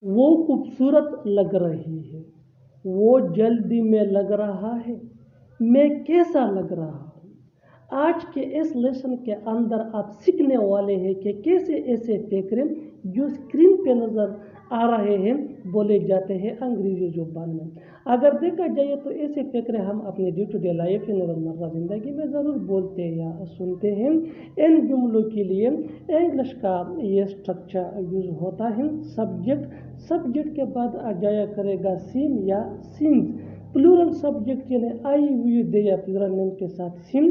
वो खूबसूरत लग रही है, वो जल्दी में लग रहा है, मैं कैसा लग रहा हूँ। आज के इस लेसन के अंदर आप सीखने वाले हैं कि कैसे ऐसे फकरे जो स्क्रीन पे नज़र आ रहे हैं बोले जाते हैं अंग्रेजी जुबान में। अगर देखा जाए तो ऐसे फकरे हम अपने डे टू डे लाइफ या रोज़मर्रा ज़िंदगी में ज़रूर बोलते या सुनते हैं। इन जुमलों के लिए इंग्लिश का ये स्ट्रक्चर यूज़ होता है। सब्जेक्ट के बाद आ जाया करेगा सीम या सीन्स। प्लूरल सब्जेक्ट यानी आई हुई दे या प्लूरल नेम के साथ सिम,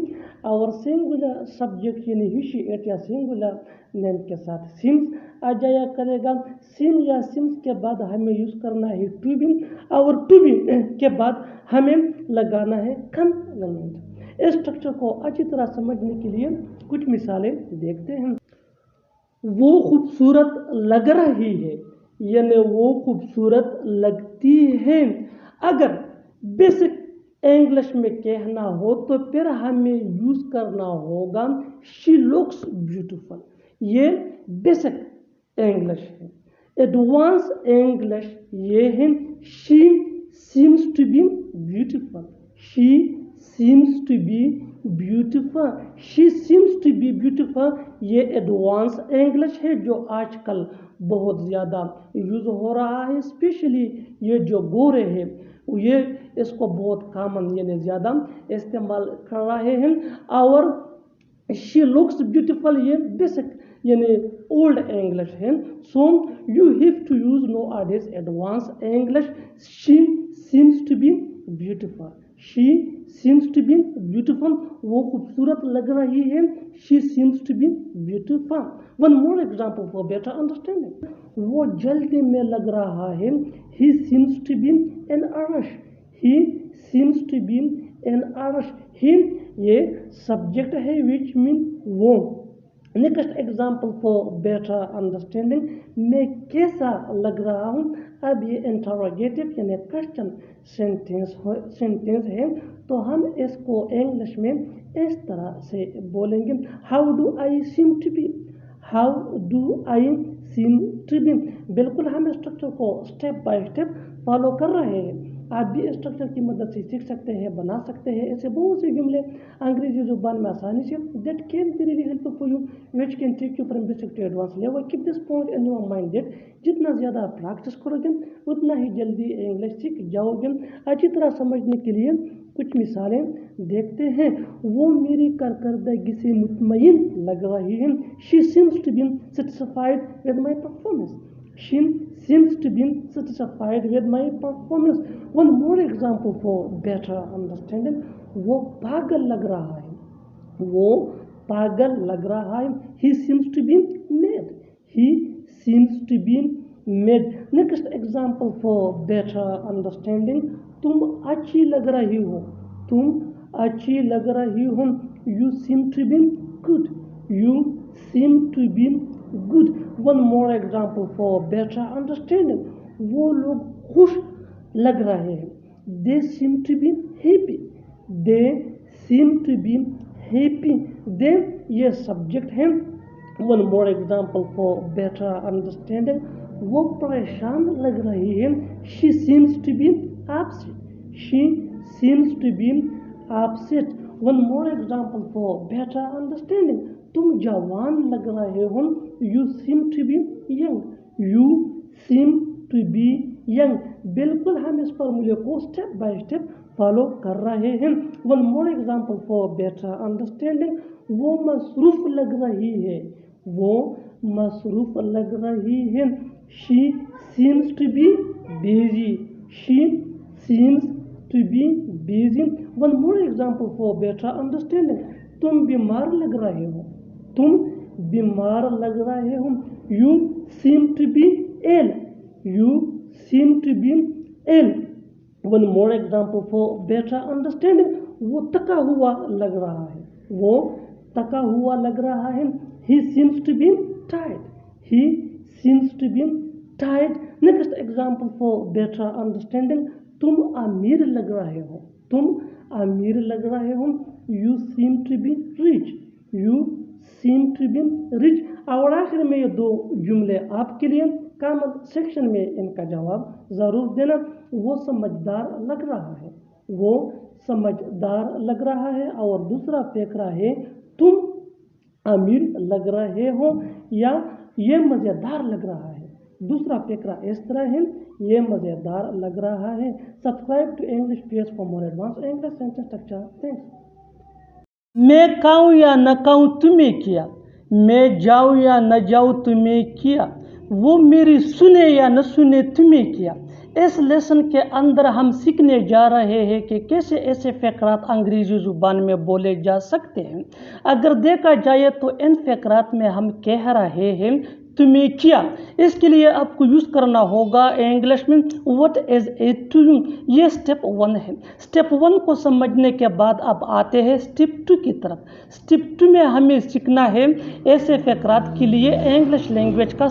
और सिंगुलर सब्जेक्ट यानी ही शी इट या सिंगुलर नेम के साथ सिम्स आ जाया करेगा। सिम या सिम्स के बाद हमें यूज़ करना है टू बी, और टू बी के बाद हमें लगाना है कंप्लीमेंट। इस स्ट्रक्चर को अच्छी तरह समझने के लिए कुछ मिसालें देखते हैं। वो खूबसूरत लग रही है यानी वो खूबसूरत लगती है। अगर बेसिक इंग्लिश में कहना हो तो फिर हमें यूज़ करना होगा शी लुक्स ब्यूटीफुल। ये बेसिक इंग्लिश है। एडवांस इंग्लिश ये है she seems to be beautiful, she seems to be beautiful, she seems to be beautiful. ये एडवांस इंग्लिश है जो आजकल बहुत ज़्यादा यूज़ हो रहा है। स्पेशली ये जो गोरे हैं ये इसको बहुत कॉमन यानी ज़्यादा इस्तेमाल कर रहे हैं। और शी लुक्स ब्यूटीफुल ये बेसिक यानी ओल्ड इंग्लिश है। So you have to use nowadays advance English. She seems to be beautiful, she seems to be beautiful, वो खूबसूरत लग रही है। She seems to be beautiful. One more example for better understanding, वो जल्दी में लग रहा है। He seems to be in a rush, he seems to be in a rush. He ये सब्जेक्ट है विच मीन वो। Next example for better understanding, मैं कैसा लग रहा हूँ। अब ये इंटरोगेटिव यानी क्वेश्चन सेंटेंस है, तो हम इसको इंग्लिश में इस तरह से बोलेंगे, how do I seem to be, how do I seem to be. बिल्कुल हम स्ट्रक्चर को स्टेप बाय स्टेप फॉलो कर रहे हैं। आप भी स्ट्रक्चर की मदद से सीख सकते हैं, बना सकते हैं ऐसे बहुत से जुमले अंग्रेजी जुबान में आसानी से। That can be really helpful for you which can take you from basic to advance level. Keep this point in your mind that जितना ज़्यादा आप प्रैक्टिस करोगे उतना ही जल्दी इंग्लिश सीख जाओगे। अच्छी तरह समझने के लिए कुछ मिसालें देखते हैं। वो मेरी कारकर्दगी से मुतमईन लग रही है। She seems to be satisfied with my performance, she seems to be satisfied with my performance. One more example for better understanding, वो पागल लग रहा है, वो पागल लग रहा है। he seems to be mad, he seems to be mad. Next example for better understanding, तुम अच्छी लग रही हो, तुम अच्छी लग रही हो। you seem to be good, you seem to be good. One more example for better understanding, वो लोग खुश लग रहे हैं, they seem to be happy, they seem to be happy. they ये सब्जेक्ट है। One more example for better understanding, वो परेशान लग रही है, she seems to be upset, she seems to be upset. One more example for better understanding, तुम जवान लग रहे हो, you seem to be young, you seem to be young. बिल्कुल हम इस फॉर्मूले को स्टेप बाय स्टेप फॉलो कर रहे हैं। One more example for better understanding, वो मसरूफ लग रही है, वो मसरूफ लग रही है। She seems to be busy, she seems to be busy. One more example for better understanding, तुम बीमार लग रहे हो, तुम बीमार लग रहे हो। You seem to be ill, you seem to be ill. One more example for better understanding, वो थका हुआ लग रहा है, वो थका हुआ लग रहा है। He seems to be tired, he seems to be tired. Next example for better understanding, तुम अमीर लग रहे हो, तुम अमीर लग रहे हो। You seem to be rich, you seem to be rich. और आखिर में ये दो जुमले आपके लिए, कमेंट सेक्शन में इनका जवाब ज़रूर देना। वो समझदार लग रहा है, वो समझदार लग रहा है। और दूसरा फकरा है तुम अमीर लग रहे हो या ये मज़ेदार लग रहा है। दूसरा फकरा इस तरह है, ये मज़ेदार लग रहा है। Subscribe to English page for more advance English sentence structure. Thanks. मैं खाऊं या न खाऊं तुम्हें किया, मैं जाऊं या न जाऊं तुम्हें किया, वो मेरी सुने या न सुने तुम्हें किया। इस लेसन के अंदर हम सीखने जा रहे हैं कि कैसे ऐसे फ़करात अंग्रेज़ी ज़ुबान में बोले जा सकते हैं। अगर देखा जाए तो इन फ़करात में हम कह रहे हैं तुम्हें किया, इसके लिए आपको यूज़ करना होगा इंग्लिश में what is it to you. ये स्टेप 1 है। स्टेप 1 को समझने के बाद अब आते हैं स्टेप 2 की तरफ। स्टेप 2 में हमें सीखना है ऐसे फ़करात के लिए इंग्लिश लैंग्वेज का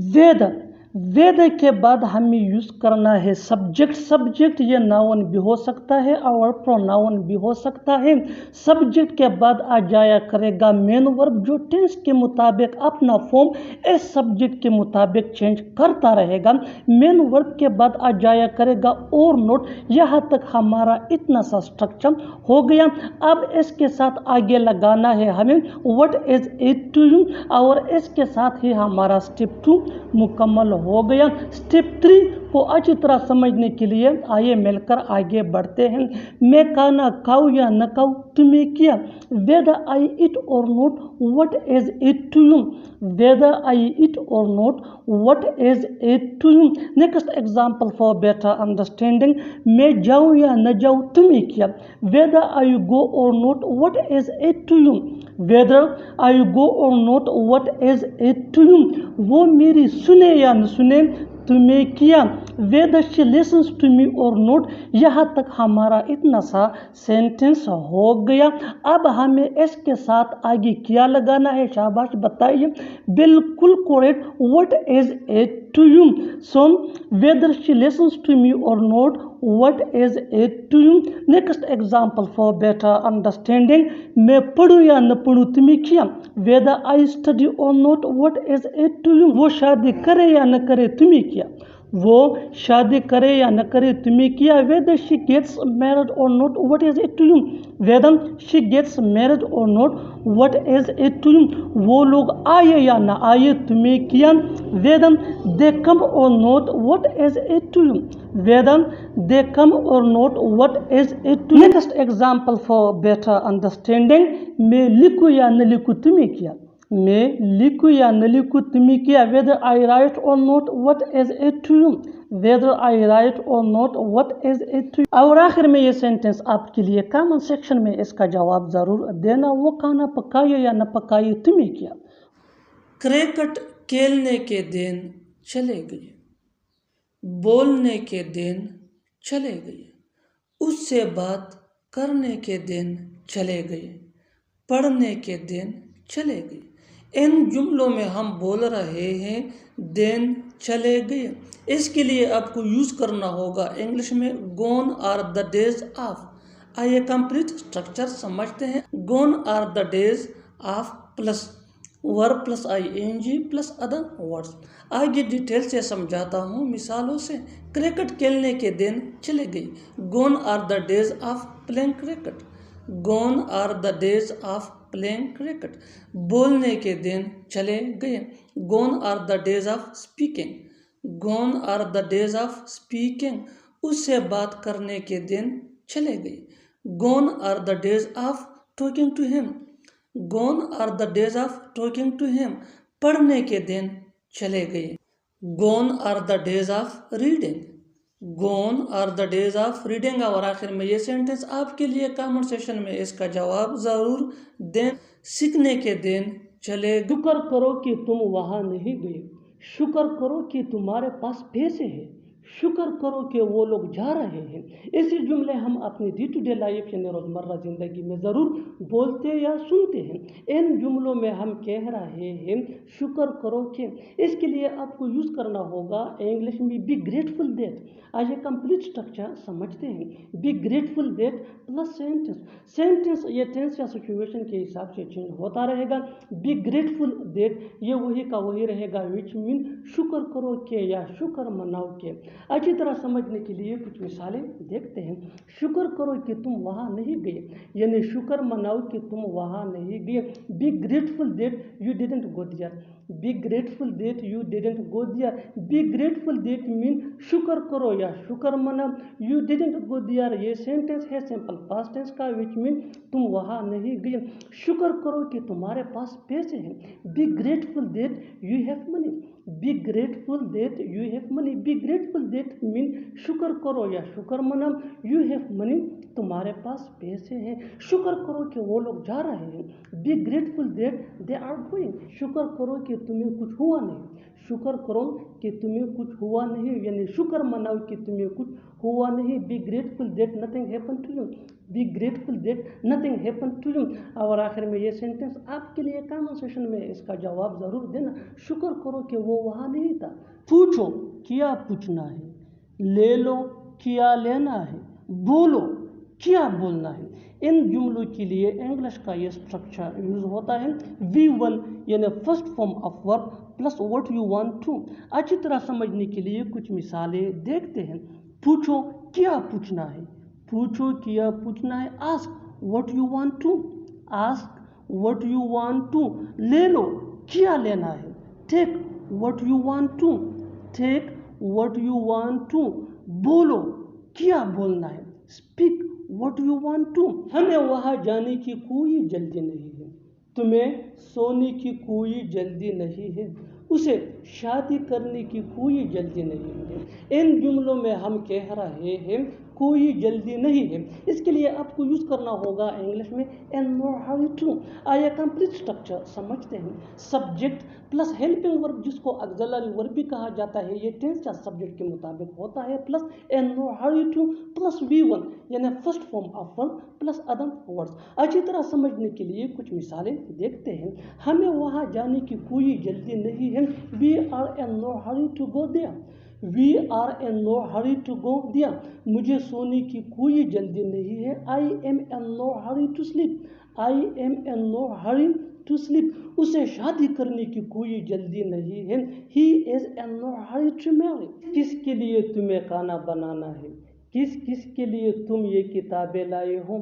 वेद। वेद के बाद हमें यूज़ करना है सब्जेक्ट। सब्जेक्ट ये नाउन भी हो सकता है और प्रोनाउन भी हो सकता है। सब्जेक्ट के बाद आ जाया करेगा मेन वर्ब, जो टेंस के मुताबिक अपना फॉर्म इस सब्जेक्ट के मुताबिक चेंज करता रहेगा। मेन वर्ब के बाद आ जाया करेगा और नोट। यहाँ तक हमारा इतना सा स्ट्रक्चर हो गया। अब इसके साथ आगे लगाना है हमें what is it to you, और इसके साथ ही हमारा स्टेप 2 मुकम्मल हो गया। स्टेप 3 को अच्छी तरह समझने के लिए आइए मिलकर आगे बढ़ते हैं। मैं खाना खाऊं या न खाऊं तुम्हें किया, whether I eat or not what is it to you, whether I eat or not what is it to you. Next example for better understanding, मैं जाऊं या न जाऊं तुम्हें किया, whether I go or not what is it to you, whether I go or not what is it to you. वो मेरी सुने या न सुने तुम्हें किया, whether she listens to me or not. यहाँ तक हमारा इतना सा सेंटेंस हो गया। अब हमें इसके साथ आगे क्या लगाना है, शाबाश बताइए, बिल्कुल correct, what is it to you. So whether she listens to me or not what is it to you. Next example for better understanding, मैं पढ़ूँ या न पढ़ूँ तुम्हें किया, whether I study or not what is it to you. वो शादी करे या न करे तुम्हें किया, वो शादी करे या न करे तुम्हें किया, whether she gets married or not what is it to you, whether she gets married or not what is it to you. वो लोग आए या न आए तुम्हें किया, weather they come or not what is it to you, whether they come or not what is it to you. Next example for better understanding, मैं लिखूँ या न लिखूँ तुम्हें किया, मैं लिखूँ या न लिखूँ तुम्हें किया, whether I write or not what is it to you, whether I write or not what is it to you. और आखिर में ये सेंटेंस आपके लिए कमेंट सेक्शन में इसका जवाब ज़रूर देना, वो खाना पकाइए या न पकाइए तुम्हें किया। क्रिकेट खेलने के दिन चले गए, बोलने के दिन चले गए, उससे बात करने के दिन चले गए, पढ़ने के दिन चले गए। इन जुमलों में हम बोल रहे हैं दिन चले गए, इसके लिए आपको यूज़ करना होगा इंग्लिश में gone are the days of. आइए कंप्लीट स्ट्रक्चर समझते हैं। Gone are the days of plus verb plus ING plus other words. आगे डिटेल से समझाता हूँ मिसालों से। क्रिकेट खेलने के दिन चले गए, gone are the days of playing cricket, gone are the days of playing cricket. बोलने के दिन चले गए, gone are the days of speaking, gone are the days of speaking. उससे बात करने के दिन चले गए, gone are the days of talking to him, gone are the days of talking to him. पढ़ने के दिन चले गए, gone are the days of reading, gone are the days of reading. और आखिर में ये सेंटेंस आपके लिए कमेंट सेक्शन में इसका जवाब ज़रूर दें। सीखने के दिन चले, शुक्र करो कि तुम वहाँ नहीं गए, शुक्र करो कि तुम्हारे पास पैसे हैं, शुक्र करो कि वो लोग जा रहे हैं। ऐसे जुमले हम अपनी डे टू डे लाइफ यानी रोज़मर्रा ज़िंदगी में ज़रूर बोलते या सुनते हैं। इन जुमलों में हम कह रहे हैं शुक्र करो कि, इसके लिए आपको यूज़ करना होगा इंग्लिश में बी ग्रेटफुल दैट। आज ये कंप्लीट स्ट्रक्चर समझते हैं। Be grateful that plus sentence. Sentence ये टेंस या सिचुएशन के हिसाब से चेंज होता रहेगा। बी ग्रेटफुल दैट ये वही का वही रहेगा, विच मीन शुक्र करो के या शुक्र मनाओ के। अच्छी तरह समझने के लिए कुछ मिसालें देखते हैं। शुक्र करो कि तुम वहाँ नहीं गए, यानी शुक्र मनाओ कि तुम वहाँ नहीं गए। Be grateful that you didn't go there. Be grateful that you didn't go there. Be grateful that mean शुक्र करो या शुक्र मनाओ। यू डिडंट गो देयर ये सेंटेंस है सिंपल पास्ट टेंस का, विच मीन तुम वहाँ नहीं गए। शुक्र करो कि तुम्हारे पास पैसे हैं। Be grateful that you have money. B grateful that you have money. B grateful that mean शुक्र करो या शुक्र मनाओ। यू हैव मनी तुम्हारे पास पैसे हैं। शुक्र करो कि वो लोग जा रहे हैं। Be grateful that they are going. शुक्र करो कि तुम्हें कुछ हुआ नहीं। शुक्र करो कि तुम्हें कुछ हुआ नहीं, यानी शुक्र मनाओ कि तुम्हें कुछ हुआ नहीं। Be grateful that nothing happen to you. Be grateful that nothing happen to you. और आखिर में ये सेंटेंस आपके लिए कमेंट सेशन में इसका जवाब ज़रूर देना। शुक्र करो कि वो वहाँ नहीं था। पूछो क्या पूछना है, ले लो क्या लेना है, बोलो क्या बोलना है। इन जुमलों के लिए इंग्लिश का ये स्ट्रक्चर यूज होता है V1 यानी first form of verb plus what you want to. अच्छी तरह समझने के लिए कुछ मिसालें देखते हैं। पूछो क्या पूछना है, पूछो क्या पूछना है। Ask what you want to, ask what you want to. ले लो क्या लेना है। Take what you want to, take what you want to. बोलो क्या बोलना है। Speak what you want to. हमें वहाँ जाने की कोई जल्दी नहीं है, तुम्हें सोने की कोई जल्दी नहीं है, उसे शादी करने की कोई जल्दी नहीं है। इन जुमलों में हम कह रहे हैं कोई जल्दी नहीं है। इसके लिए आपको यूज़ करना होगा इंग्लिश में एंड नो हरी टू। आइए कंप्लीट स्ट्रक्चर समझते हैं। सब्जेक्ट प्लस हेल्पिंग वर्ब जिसको ऑक्सिलरी वर्ब भी कहा जाता है, ये टेंस या सब्जेक्ट के मुताबिक होता है, plus and no hurry to plus V1 यानी first form of verb plus other words. अच्छी तरह समझने के लिए कुछ मिसालें देखते हैं। हमें वहाँ जाने की कोई जल्दी नहीं है। We are in no hurry to go there. We are in no hurry to go there. मुझे सोने की कोई जल्दी नहीं है। I am in no hurry to sleep. I am in no hurry to sleep. उसे शादी करने की कोई जल्दी नहीं है। He is in no hurry to marry. किसके लिए तुम्हें खाना बनाना है, किस किस के लिए तुम ये किताबें लाए हो,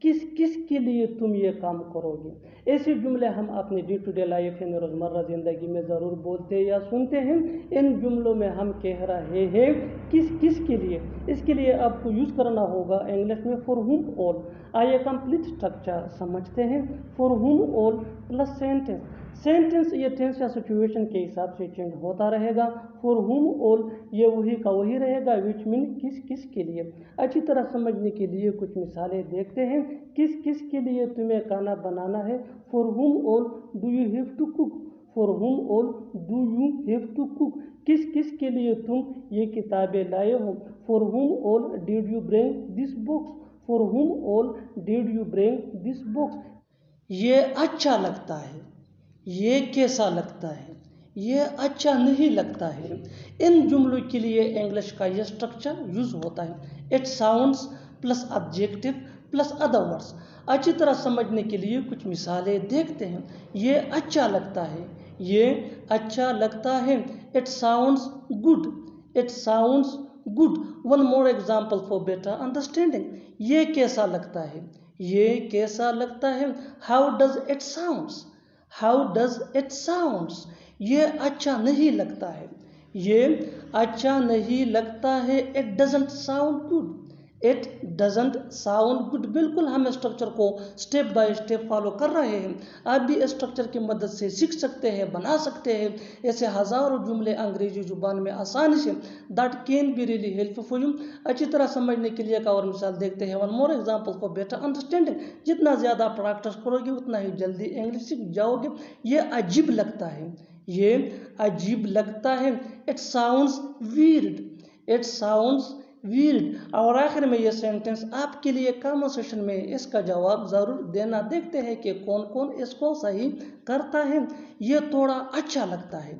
किस किस के लिए तुम ये काम करोगे। ऐसे जुमले हम अपने डे टू डे लाइफ यानी रोज़मर्रा ज़िंदगी में ज़रूर बोलते या सुनते हैं। इन जुमलों में हम कह रहे हैं किस किस के लिए। इसके लिए आपको यूज़ करना होगा इंग्लिश में फॉर हुम ऑल। आइए कंप्लीट स्ट्रक्चर समझते हैं। For whom all plus sentence. Sentence ये टेंस या सिचुएशन के हिसाब से चेंज होता रहेगा। फॉर हुम ऑल ये वही का वही रहेगा, विच मीन किस किस के लिए। अच्छी तरह समझने के लिए कुछ मिसालें देखते हैं। किस किस के लिए तुम्हें खाना बनाना है। For whom all do you have to cook. For whom all do you have to cook. किस किस के लिए तुम ये किताबें लाए हो। For whom all did you bring this box. For whom all did you bring this box. ये अच्छा लगता है, ये कैसा लगता है, ये अच्छा नहीं लगता है। इन जुमलों के लिए इंग्लिश का यह स्ट्रक्चर यूज होता है। It sounds plus objective plus other words. अच्छी तरह समझने के लिए कुछ मिसालें देखते हैं। ये अच्छा लगता है, ये अच्छा लगता है। It sounds good, it sounds good. One more example for better understanding. ये कैसा लगता है, ये कैसा लगता है। How does it sounds, how does it sounds. ये अच्छा नहीं लगता है, ये अच्छा नहीं लगता है। It doesn't sound good, it doesn't sound good. बिल्कुल हम स्ट्रक्चर को स्टेप बाय स्टेप फॉलो कर रहे हैं। आप भी स्ट्रक्चर की मदद से सीख सकते हैं, बना सकते हैं ऐसे हज़ारों जुमले अंग्रेजी जुबान में आसानी से। That can be really helpful for you. अच्छी तरह समझने के लिए एक और मिसाल देखते हैं। One more example for better understanding. जितना ज़्यादा प्रैक्टिस करोगे उतना ही जल्दी इंग्लिश सीख जाओगे। ये अजीब लगता है, ये अजीब लगता है। It sounds weird, it sounds weird. और आखिर में ये सेंटेंस आपके लिए कॉन्वर्सेशन में इसका जवाब ज़रूर देना। देखते हैं कि कौन कौन इसको सही करता है। ये थोड़ा अच्छा लगता है।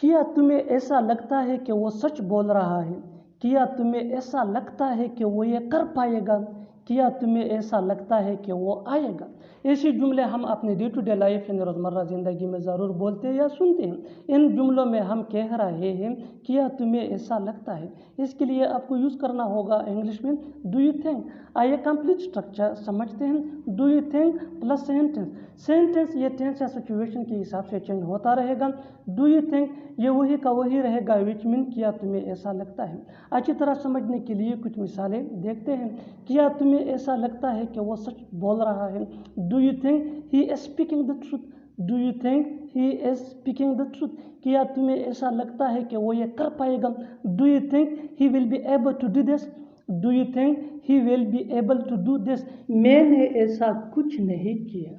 क्या तुम्हें ऐसा लगता है कि वो सच बोल रहा है? क्या तुम्हें ऐसा लगता है कि वो ये कर पाएगा? क्या तुम्हें ऐसा लगता है कि वो आएगा? ऐसे जुमले हम अपने डे टू डे लाइफ यानी रोज़मर्रा ज़िंदगी में ज़रूर बोलते हैं या सुनते हैं। इन जुमलों में हम कह रहे हैं क्या तुम्हें ऐसा लगता है। इसके लिए आपको यूज़ करना होगा इंग्लिश में डू यू थिंक। आइए कंप्लीट स्ट्रक्चर समझते हैं। Do you think plus sentence. Sentence ये टेंस या सिचुएशन के हिसाब से चेंज होता रहेगा। डू यू थिंक ये वही का वही रहेगा विच मीन क्या तुम्हें ऐसा लगता है। अच्छी तरह समझने के लिए कुछ मिसालें देखते हैं। क्या तुम्हें ऐसा लगता है कि वो सच बोल रहा है? Do you think he is speaking the truth. Do you think he is speaking the truth. क्या तुम्हें ऐसा लगता है कि वो ये कर पाएगा? Do you think he will be able to do this. Do you think he will be able to do this. मैंने ऐसा कुछ नहीं किया।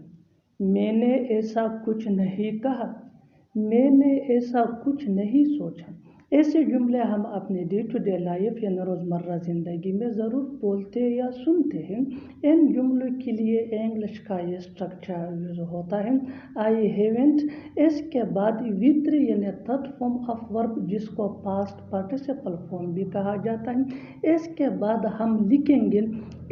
मैंने ऐसा कुछ नहीं कहा। मैंने ऐसा कुछ नहीं सोचा। ऐसे जुमले हम अपने डे टू डे लाइफ यानी रोज़मर्रा ज़िंदगी में ज़रूर बोलते या सुनते हैं। इन जुमलों के लिए इंग्लिश का ये स्ट्रक्चर यूज़ होता है आई हैवेंट। इसके बाद वी3 यानी थर्ड फॉर्म ऑफ वर्ब जिसको पास्ट पार्टिसिपल फॉर्म भी कहा जाता है। इसके बाद हम लिखेंगे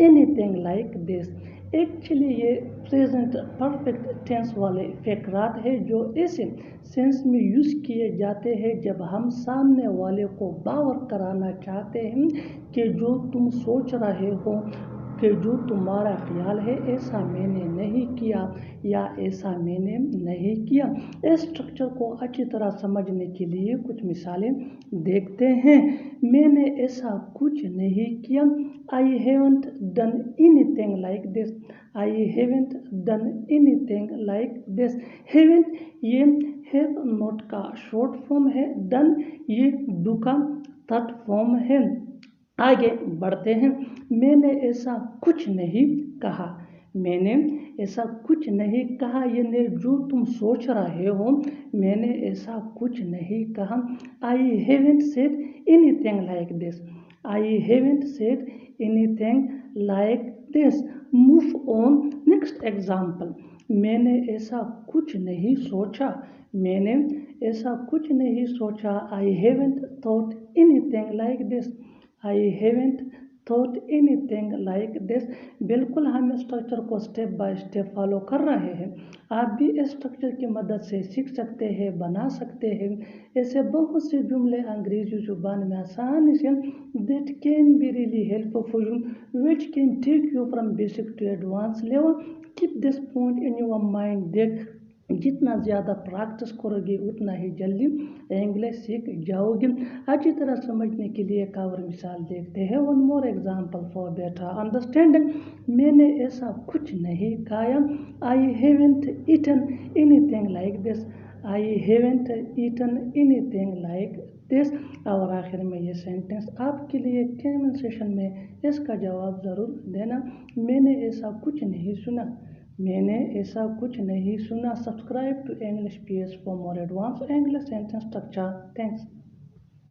एनीथिंग लाइक दिस। एक्चुअली ये प्रेजेंट परफेक्ट टेंस वाले फ़करात है जो ऐसे सेंस में यूज़ किए जाते हैं जब हम सामने वाले को बावर कराना चाहते हैं कि जो तुम सोच रहे हो कि जो तुम्हारा ख्याल है ऐसा मैंने नहीं किया या ऐसा मैंने नहीं किया। इस स्ट्रक्चर को अच्छी तरह समझने के लिए कुछ मिसालें देखते हैं। मैंने ऐसा कुछ नहीं किया। I haven't done anything like this. I haven't done anything like this. Haven't ये हैव नॉट का शॉर्ट फॉर्म है। डन ये डू का थर्ड फॉर्म है। आगे बढ़ते हैं। मैंने ऐसा कुछ नहीं कहा। मैंने ऐसा कुछ नहीं कहा यानी जो तुम सोच रहे हो मैंने ऐसा कुछ नहीं कहा। I haven't said anything like this. I haven't said anything like this. Move on next example. मैंने ऐसा कुछ नहीं सोचा। मैंने ऐसा कुछ नहीं सोचा। I haven't thought anything like this. I haven't thought anything like this. बिल्कुल हम इस स्ट्रक्चर को स्टेप बाय स्टेप फॉलो कर रहे हैं। आप भी इस स्ट्रक्चर की मदद से सीख सकते हैं, बना सकते हैं। ऐसे बहुत से जुमले अंग्रेजी जुबान में आसानी से that can be really helpful for you which can take you from basic to advance level. Keep this point in your mind that जितना ज़्यादा प्रैक्टिस करोगे उतना ही जल्दी इंग्लिश सीख जाओगे। अच्छी तरह समझने के लिए एक और मिसाल देखते हैं। One more example for better understanding. मैंने ऐसा कुछ नहीं खाया। I haven't eaten anything like this. I haven't eaten anything like this. और आखिर में ये सेंटेंस आपके लिए कमेंट सेशन में इसका जवाब ज़रूर देना। मैंने ऐसा कुछ नहीं सुना। मैंने ऐसा कुछ नहीं सुना। Subscribe to English PS for more advanced English sentence structure. Thanks.